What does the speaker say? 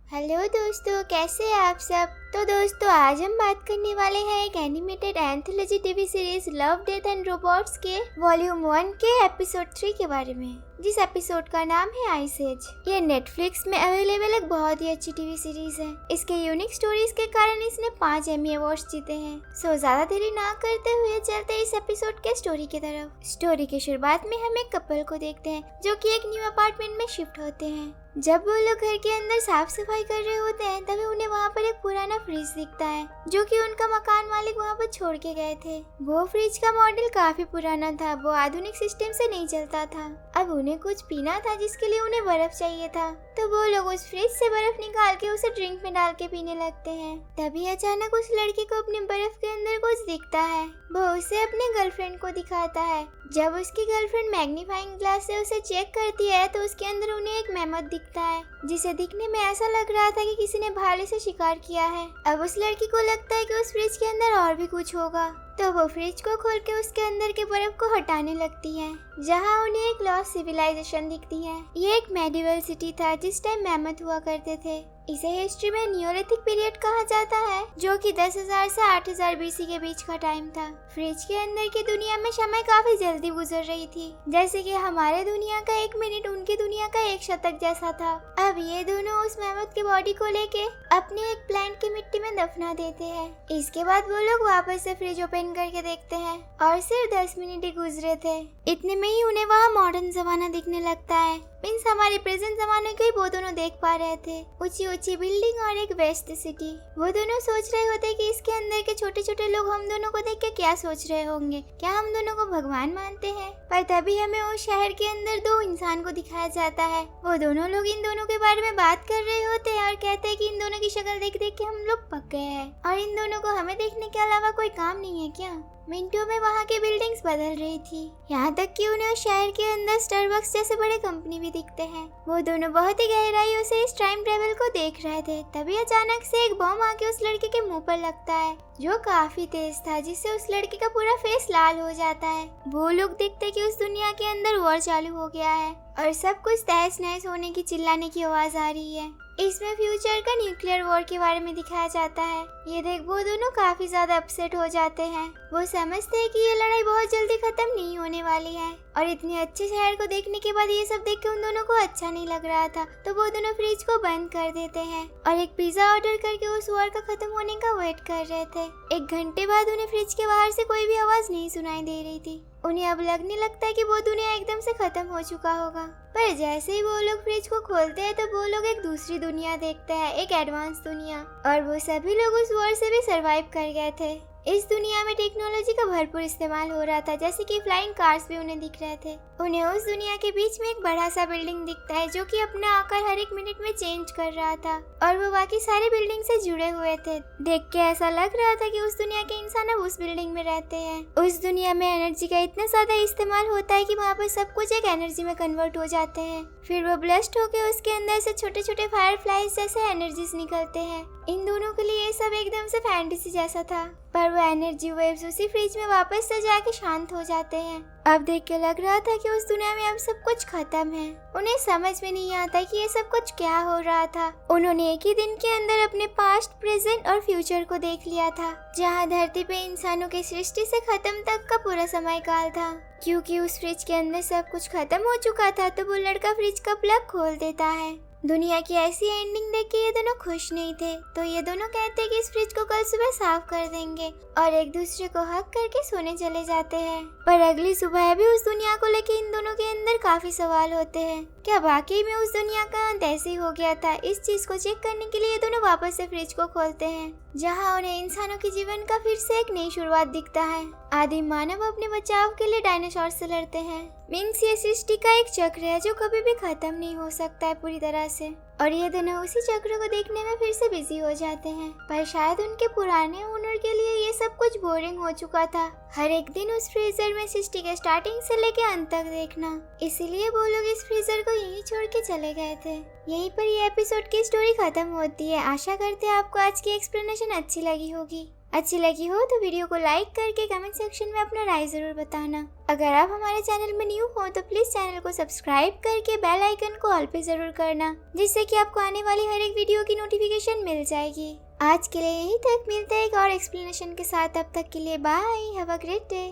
Hello दोस्तों, कैसे हैं आप सब। तो दोस्तों, आज हम बात करने वाले हैं एक animated anthology TV series love death and robots के वॉल्यूम 1 के एपिसोड 3 के बारे में, जिस एपिसोड का नाम है आइस एज। ये नेटफ्लिक्स में अवेलेबल एक बहुत ही अच्छी टीवी सीरीज है। इसके यूनिक स्टोरीज के कारण इसने 5 एमी अवार्ड्स जीते हैं। सो ज्यादा देरी ना करते हुए चलते इस एपिसोड के स्टोरी की तरफ। स्टोरी की शुरुआत में हम एक कपल को देखते हैं जो कि एक न्यू अपार्टमेंट में शिफ्ट होते हैं। जब वो लोग घर के अंदर साफ सफाई कर रहे होते हैं तभी उन्हें वहाँ पर एक पुराना फ्रिज दिखता है जो कि उनका मकान मालिक वहाँ पर छोड़ के गए थे। वो फ्रिज का मॉडल काफी पुराना था, वो आधुनिक सिस्टम से नहीं चलता था। अब उन्हें कुछ पीना था जिसके लिए उन्हें बर्फ चाहिए था, तो वो लोग उस फ्रिज से बर्फ निकाल के उसे ड्रिंक में डाल के पीने लगते हैं। तभी अचानक उस लड़के को अपने बर्फ के अंदर कुछ दिखता है। वो उसे अपने गर्लफ्रेंड को दिखाता है। जब उसकी गर्लफ्रेंड मैग्नीफाइंग ग्लास से उसे चेक करती है तो उसके अंदर उन्हें एक मेमथ दिखता है जिसे दिखने में ऐसा लग रहा था कि किसी ने भाले से शिकार किया है। अब उस लड़की को लगता है कि उस फ्रिज के अंदर और भी कुछ होगा, तो वो फ्रिज को खोल के उसके अंदर के बर्फ को हटाने लगती है, जहाँ उन्हें एक लॉस्ट सिविलाइजेशन दिखती है। ये एक मेडिवल सिटी था जिस टाइम मेमथ हुआ करते थे। इसे हिस्ट्री में नियोलिथिक पीरियड कहा जाता है, जो कि 10,000 से 8,000 बीसी के बीच का टाइम था। फ्रिज के अंदर की दुनिया में समय काफी जल्दी गुजर रही थी, जैसे कि हमारे दुनिया का 1 मिनट उनकी दुनिया का 1 शतक जैसा था। अब ये दोनों उस मेमथ के बॉडी को लेके अपने एक प्लांट की मिट्टी में दफना देते हैं। इसके बाद वो लोग वापस से फ्रिज ओपन करके देखते हैं और सिर्फ 10 मिनट ही गुजरे थे। इतने में ही उन्हें वहाँ मॉडर्न जमाना दिखने लगता है। मीन्स हमारे प्रेजेंट जमाने को ही वो दोनों देख पा रहे थे, ऊंची ऊंची बिल्डिंग और एक वेस्ट सिटी। वो दोनों सोच रहे होते कि इसके अंदर के छोटे छोटे लोग हम दोनों को देख के क्या सोच रहे होंगे, क्या हम दोनों को भगवान मानते हैं। पर तभी हमें उस शहर के अंदर 2 इंसान को दिखाया जाता है। वो दोनों लोग इन दोनों के बारे में बात कर रहे होते हैं और कहते हैं कि इन दोनों की शक्ल देख देख के हम लोग पक गए हैं और इन दोनों को हमें देखने के अलावा कोई काम नहीं है क्या। मिनटों में वहाँ की बिल्डिंग्स बदल रही थी, यहाँ तक कि उन्हें उस शहर के अंदर स्टारबक्स जैसे बड़े कंपनी भी दिखते हैं। वो दोनों बहुत ही गहराइयों से इस टाइम ट्रेवल को देख रहे थे। तभी अचानक से एक बम आके उस लड़के के मुंह पर लगता है, जो काफी तेज था, जिससे उस लड़के का पूरा फेस लाल हो जाता है। वो लोग देखते कि उस दुनिया के अंदर वॉर चालू हो गया है और सब कुछ तहस नहस होने की, चिल्लाने की आवाज आ रही है। इसमें फ्यूचर का न्यूक्लियर वॉर के बारे में दिखाया जाता है। ये देख वो दोनों काफी ज्यादा अपसेट हो जाते हैं। वो समझते हैं कि ये लड़ाई बहुत जल्दी खत्म नहीं होने वाली है और इतने अच्छे शहर को देखने के बाद ये सब देख के उन दोनों को अच्छा नहीं लग रहा था, तो वो दोनों फ्रिज को बंद कर देते हैं और एक पिज्जा ऑर्डर करके उस वॉर का खत्म होने का वेट कर रहे थे। 1 घंटे बाद उन्हें फ्रिज के बाहर से कोई भी आवाज नहीं सुनाई दे रही थी। उन्हें अब लगने लगता है कि वो दुनिया एकदम से खत्म हो चुका होगा। पर जैसे ही वो लोग फ्रिज को खोलते हैं तो वो लोग एक दूसरी दुनिया देखते हैं, एक एडवांस दुनिया, और वो सभी लोग उस वॉर से भी सरवाइव कर गए थे। इस दुनिया में टेक्नोलॉजी का भरपूर इस्तेमाल हो रहा था, जैसे कि फ्लाइंग कार्स भी उन्हें दिख रहे थे। उन्हें उस दुनिया के बीच में एक बड़ा सा बिल्डिंग दिखता है जो कि अपना आकार हर 1 मिनट में चेंज कर रहा था और वो बाकी सारी बिल्डिंग से जुड़े हुए थे। देख के ऐसा लग रहा था कि उस दुनिया के इंसान अब उस बिल्डिंग में रहते हैं। उस दुनिया में एनर्जी का इतना ज्यादा इस्तेमाल होता है कि वहाँ पर सब कुछ एक एनर्जी में कन्वर्ट हो जाते हैं। फिर वो ब्लास्ट होके उसके अंदर से छोटे छोटे फायर फ्लाइज जैसे एनर्जीज निकलते हैं। इन दोनों के लिए ये सब एकदम से फैंटेसी जैसा था, पर वो एनर्जी वेव्स उसी फ्रिज में वापस से जाके शांत हो जाते हैं। अब देख के लग रहा था कि उस दुनिया में अब सब कुछ खत्म है। उन्हें समझ में नहीं आता कि ये सब कुछ क्या हो रहा था। उन्होंने एक ही दिन के अंदर अपने पास्ट, प्रेजेंट और फ्यूचर को देख लिया था, जहाँ धरती पे इंसानों की सृष्टि से खत्म तक का पूरा समय काल था। क्योंकि उस फ्रिज के अंदर सब कुछ खत्म हो चुका था तो वो लड़का फ्रिज का प्लग खोल देता है। दुनिया की ऐसी एंडिंग देख के ये दोनों खुश नहीं थे, तो ये दोनों कहते हैं कि इस फ्रिज को कल सुबह साफ कर देंगे और एक दूसरे को हक करके सोने चले जाते हैं। पर अगली सुबह भी उस दुनिया को लेके इन दोनों के अंदर काफी सवाल होते हैं। क्या वाकई में उस दुनिया का अंत ऐसे ही हो गया था? इस चीज को चेक करने के लिए ये दोनों वापस से फ्रिज को खोलते हैं, जहाँ उन्हें इंसानों के जीवन का फिर से एक नई शुरुआत दिखता है। आदिम मानव अपने बचाव के लिए डायनासोर से लड़ते हैं। मीन्स ये सृष्टि का एक चक्र है जो कभी भी खत्म नहीं हो सकता है पूरी तरह से, और ये दोनों उसी चक्र को देखने में फिर से बिजी हो जाते हैं। पर शायद उनके पुराने ओनर के लिए ये सब कुछ बोरिंग हो चुका था, हर एक दिन उस फ्रीजर में सृष्टि के स्टार्टिंग से लेके अंत तक देखना। इसीलिए वो लोग इस फ्रीजर को यहीं छोड़ के चले गए थे। यहीं पर ये एपिसोड की स्टोरी खत्म होती है। आशा करते हैं आपको आज की एक्सप्लेनेशन अच्छी लगी होगी। अच्छी लगी हो तो वीडियो को लाइक करके कमेंट सेक्शन में अपना राय जरूर बताना। अगर आप हमारे चैनल में न्यू हो तो प्लीज चैनल को सब्सक्राइब करके बेल आइकन को ऑल पे जरूर करना, जिससे कि आपको आने वाली हर एक वीडियो की नोटिफिकेशन मिल जाएगी। आज के लिए यही तक, मिलते हैं एक और एक्सप्लेनेशन के साथ। अब तक के लिए bye, have a great day.